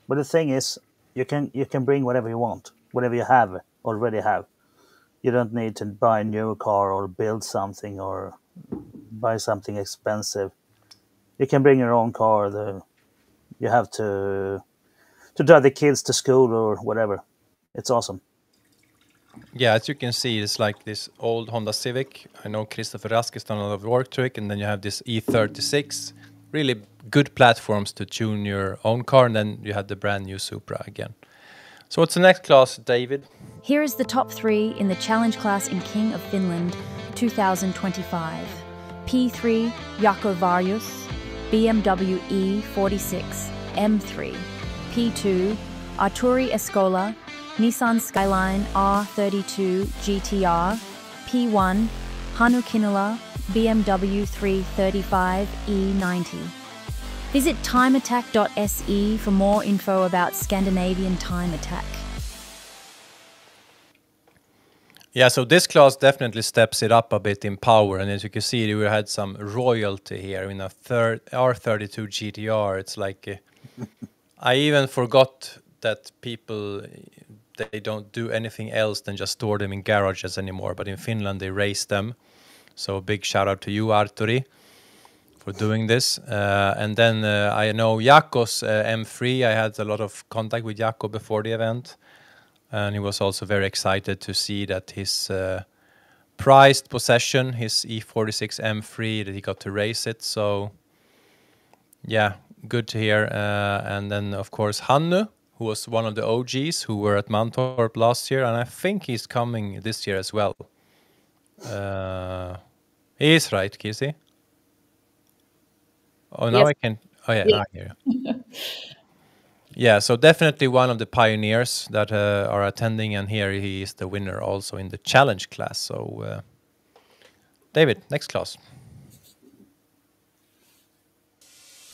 the thing is, you can bring whatever you want, whatever you already have. You don't need to buy a new car or build something or buy something expensive. You can bring your own car. You have to drive the kids to school or whatever. It's awesome. Yeah, as you can see, it's like this old Honda Civic. I know Christopher Rask has done a lot of work to it, and then you have this E36. Really good platforms to tune your own car, and then you have the brand new Supra again. So what's the next class, David? Here is the top 3 in the challenge class in King of Finland 2025. P3, Jarkko Varjus, BMW E46 M3. P2, Arturi Escola, Nissan Skyline R32 GTR. P1, Hannu Kinula, BMW 335 E90. Visit timeattack.se for more info about Scandinavian Time Attack. Yeah, so this class definitely steps it up a bit in power, and as you can see, we had some royalty here in a R32 GTR. It's like I even forgot that people they don't do anything else than just store them in garages anymore. But in Finland, they race them. So big shout out to you, Arturi, for doing this. And then I know Jaakko's M3. I had a lot of contact with Jaakko before the event. And he was also very excited to see that his prized possession, his E46 M3, that he got to race it. So, yeah, good to hear. And then, of course, Hannu, who was one of the OGs who were at Mantorp last year. And I think he's coming this year as well. He is right, Kissy. Oh, now Yes. I can... Oh, yeah, now I hear you. Yeah, so definitely one of the pioneers that are attending, and here he is the winner also in the challenge class. So, David, next class.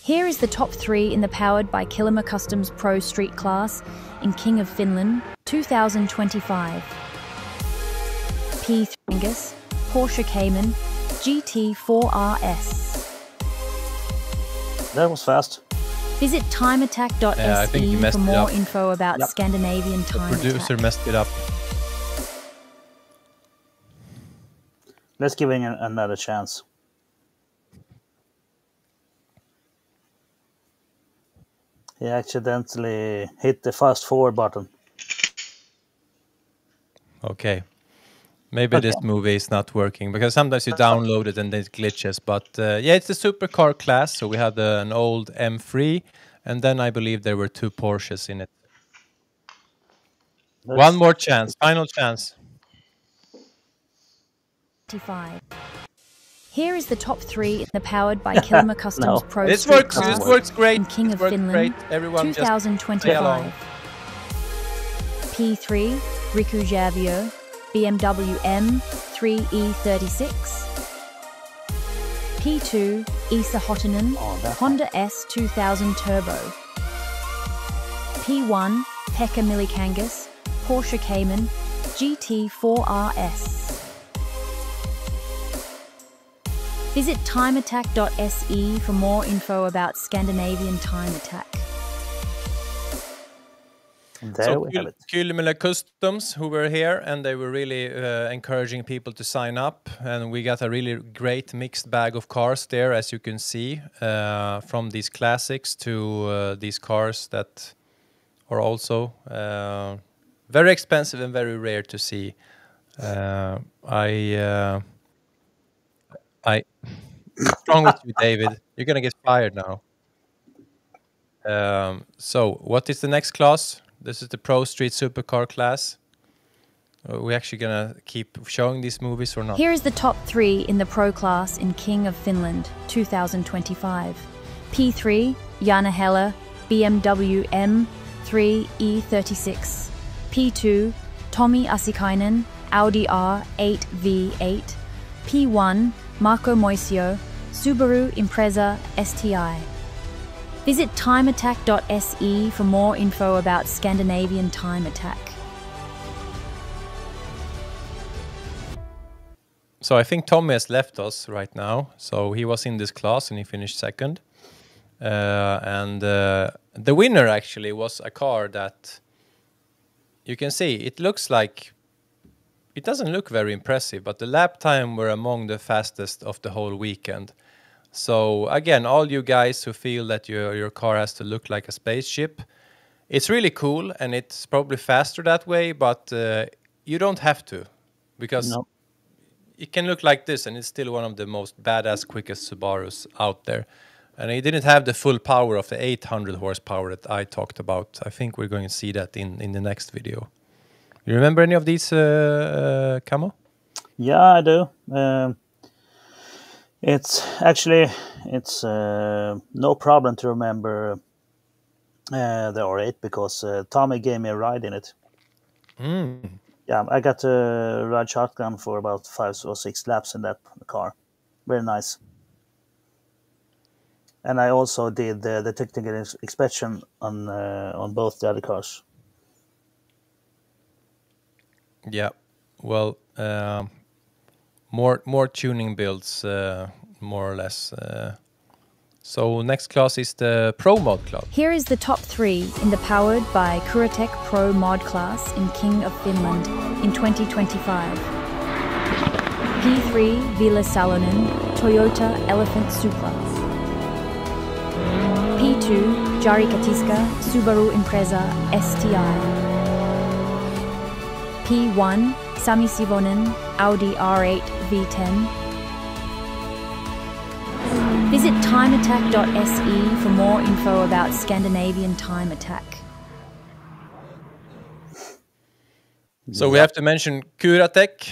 Here is the top 3 in the Powered by Kilima Customs Pro Street class in King of Finland 2025. P3 Angus, Porsche Cayman, GT4 RS. That was fast. Visit I think you timeattack.se messed for it more up. info about Yep. Scandinavian The Time producer Attack. messed it up. Let's give it another chance. He accidentally hit the fast forward button. Okay. Maybe this movie is not working because sometimes you download it and it glitches. But yeah, it's the supercar class. So we had an old M3, and then I believe there were 2 Porsches in it. One more chance, final chance. 25. Here is the top 3 in the powered by Kilmer Customs Pro. This Street works. class This works great. in King of Works Finland, great. Everyone just play along. 2025. P3, Riku Javio, BMW M3E36. P2, Isa Hottinen, Honda S2000 Turbo. P1, Pekka Millikangas, Porsche Cayman, GT4 RS. Visit timeattack.se for more info about Scandinavian Time Attack. There we have it. Kylmele Customs, who were here, and they were really encouraging people to sign up. And we got a really great mixed bag of cars there, as you can see, from these classics to these cars that are also very expensive and very rare to see. What's wrong with you, David? You're gonna get fired now. So, what is the next class? This is the Pro Street Supercar class. Are we actually gonna keep showing these movies or not? Here is the top 3 in the Pro class in King of Finland 2025. P3, Jana Heller, BMW M3E36. P2, Tommi Asikainen, Audi R8 V8. P1, Marco Moisio, Subaru Impreza STI. Visit timeattack.se for more info about Scandinavian Time Attack. So I think Tommy has left us right now. So he was in this class and he finished second. The winner actually was a car that you can see. It looks like, it doesn't look very impressive, but the lap time were among the fastest of the whole weekend. So again, all you guys who feel that your car has to look like a spaceship, it's really cool and it's probably faster that way, but you don't have to, because it can look like this and it's still one of the most badass, quickest Subarus out there. And it didn't have the full power of the 800 horsepower that I talked about. I think we're going to see that in the next video. You remember any of these, Camo? Yeah, I do. It's no problem to remember the R8 because Tommy gave me a ride in it. Yeah, I got to ride shotgun for about 5 or 6 laps in that car. Very nice. And I also did the technical inspection on both the other cars. Yeah, well, more tuning builds, more or less. So next class is the Pro Mod Club. Here is the top 3 in the powered by Kuratech Pro Mod class in King of Finland in 2025. P3, Ville Salonen, Toyota Elephant Supra. P2, Jari Katiska, Subaru Impreza STI. P1, Sami Sivonen, Audi R8 V10. Visit timeattack.se for more info about Scandinavian Time Attack. So we have to mention Kuratech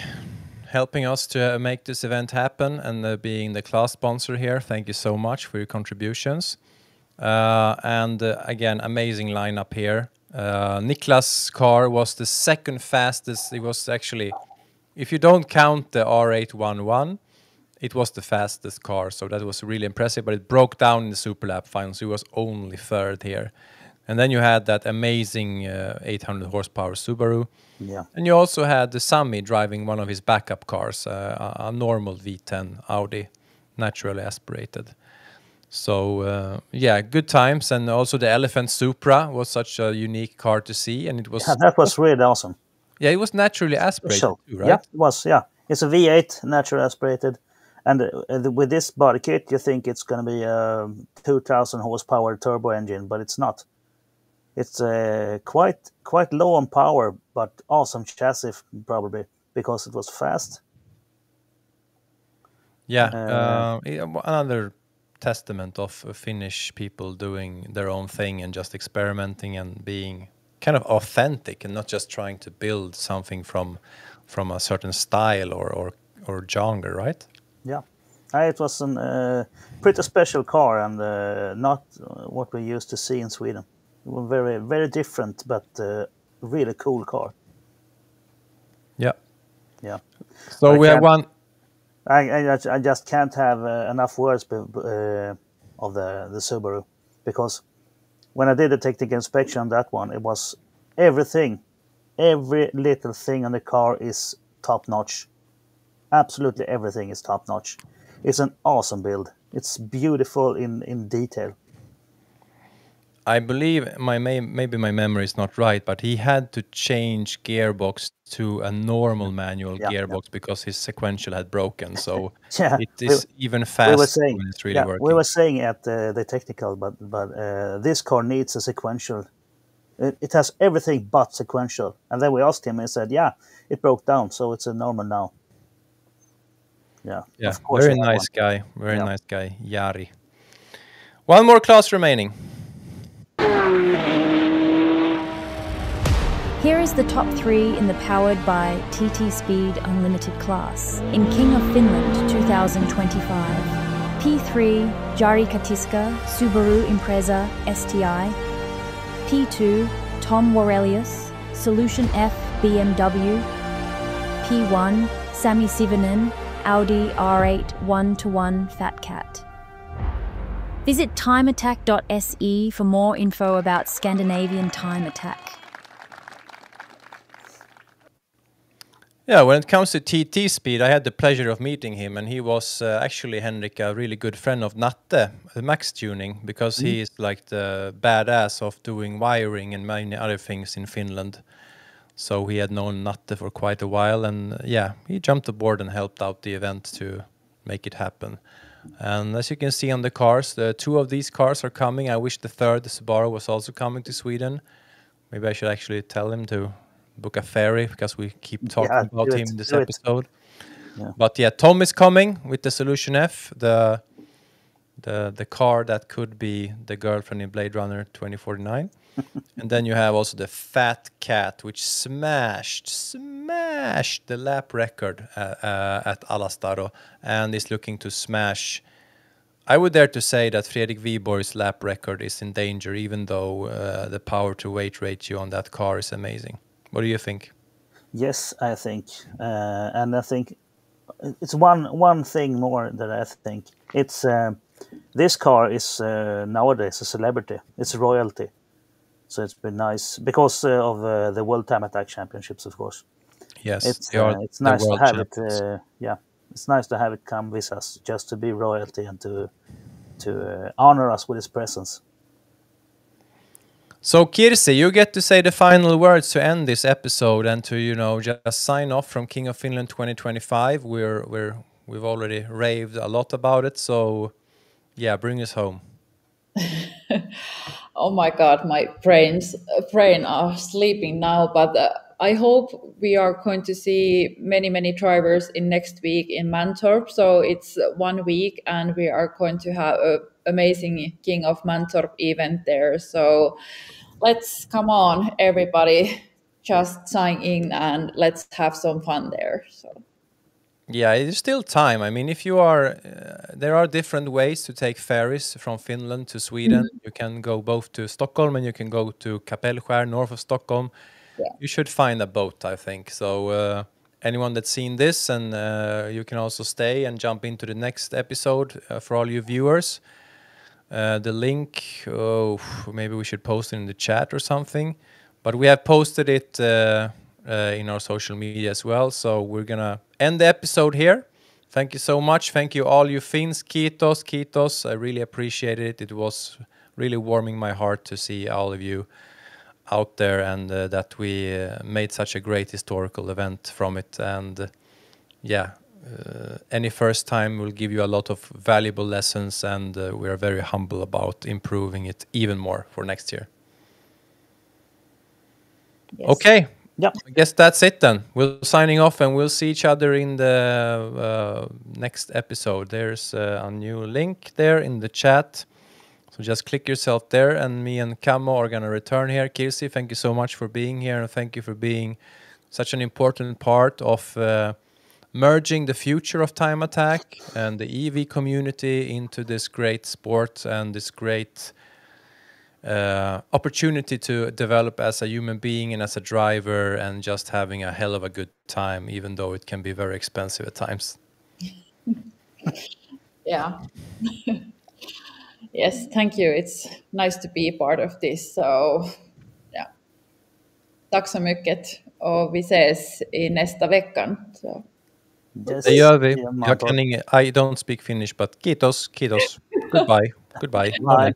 helping us to make this event happen and being the class sponsor here. Thank you so much for your contributions. Again, amazing lineup here. Niklas' car was the second fastest. It was actually, if you don't count the R811, it was the fastest car. So that was really impressive, but it broke down in the Super Lap final. So it was only third here. And then you had that amazing 800 horsepower Subaru. Yeah. And you also had the Sami driving one of his backup cars, a normal V10 Audi, naturally aspirated. So, yeah, good times. And also the Elephant Supra was such a unique car to see. And it was... Yeah, that was really awesome. Yeah, it was naturally aspirated too, right? Yeah, it was, yeah. It's a V8 natural aspirated, and with this body kit, you think it's going to be a 2,000 horsepower turbo engine, but it's not. It's quite low on power, but awesome chassis probably because it was fast. Yeah, another testament of Finnish people doing their own thing and just experimenting and being kind of authentic and not just trying to build something from a certain style or genre, right? Yeah, it was a pretty special car and not what we used to see in Sweden. It was very, very different, but really cool car. Yeah. Yeah. So we have one. I just can't have enough words of the Subaru, because when I did the technical inspection on that one, it was everything, every little thing on the car is top notch. Absolutely everything is top notch. It's an awesome build. It's beautiful in detail. I believe maybe my memory is not right, but he had to change gearbox to a normal manual gearbox because his sequential had broken. So it is even faster when it's really working. We were saying at the technical, but this car needs a sequential. It has everything but sequential. And then we asked him and he said, yeah, it broke down, so it's a normal now. Yeah, of course. Very nice guy. Very nice guy, Jari. One more class remaining. Here is the top 3 in the powered by TT Speed Unlimited class in King of Finland 2025. P3 Jari Katiska Subaru Impreza STI. P2 Tom Warelius Solution F BMW. P1 Sami Sivanen Audi R8 1-to-1 Fat Cat. Visit timeattack.se for more info about Scandinavian time attack. Yeah, when it comes to TT Speed, I had the pleasure of meeting him, and he was actually, Henrik, a really good friend of Natte, the Max Tuning, because he is like the badass of doing wiring and many other things in Finland. So he had known Natte for quite a while, and he jumped aboard and helped out the event to make it happen. And as you can see on the cars, the 2 of these cars are coming. I wish the third, the Subaru, was also coming to Sweden. Maybe I should actually tell him to book a ferry, because we keep talking about him in this episode. Yeah. But Tom is coming with the Solution F, the car that could be the girlfriend in Blade Runner 2049. And then you have also the Fat Cat, which smashed the lap record at Alastaro, and is looking to smash. I would dare to say that Fredrik Viborg's lap record is in danger, even though the power to weight ratio on that car is amazing. What do you think? Yes, I think, and I think it's one thing more that I think it's this car is nowadays a celebrity. It's royalty. So it's been nice because of the World Time Attack Championships, of course. Yes, it's nice to have it. It's nice to have it come with us, just to be royalty and to honor us with his presence. So Kirsi, you get to say the final words to end this episode and to just sign off from King of Finland 2025. We've already raved a lot about it, so bring us home. Oh my God, my brain are sleeping now. But I hope we are going to see many drivers in next week in Mantorp. So it's 1 week, and we are going to have an amazing King of Mantorp event there. So let's come on, everybody, just sign in and let's have some fun there. So. Yeah, it's still time. I mean, if you are, there are different ways to take ferries from Finland to Sweden. You can go both to Stockholm and you can go to Kapellskär, north of Stockholm. Yeah. You should find a boat, I think. So anyone that's seen this, and you can also stay and jump into the next episode for all you viewers. The link, maybe we should post it in the chat or something. But we have posted it in our social media as well. So we're going to end the episode here. Thank you so much. Thank you all you Finns. Kiitos. I really appreciated it. It was really warming my heart to see all of you out there, and that we made such a great historical event from it. And any first time will give you a lot of valuable lessons, and we are very humble about improving it even more for next year. Yes. Okay. Yep. I guess that's it then. We're signing off, and we'll see each other in the next episode. There's a new link there in the chat. So just click yourself there, and me and Camo are going to return here. Kirsi, thank you so much for being here, and thank you for being such an important part of merging the future of Time Attack and the EV community into this great sport and this great opportunity to develop as a human being and as a driver, and just having a hell of a good time, even though it can be very expensive at times. Yeah. Yes, thank you. It's nice to be part of this. So, yeah. Tack så mycket. Och vi ses i nästa veckan. Så. Just Det gör vi. see you, Jag kan I don't speak Finnish, but kiitos. Goodbye. Bye.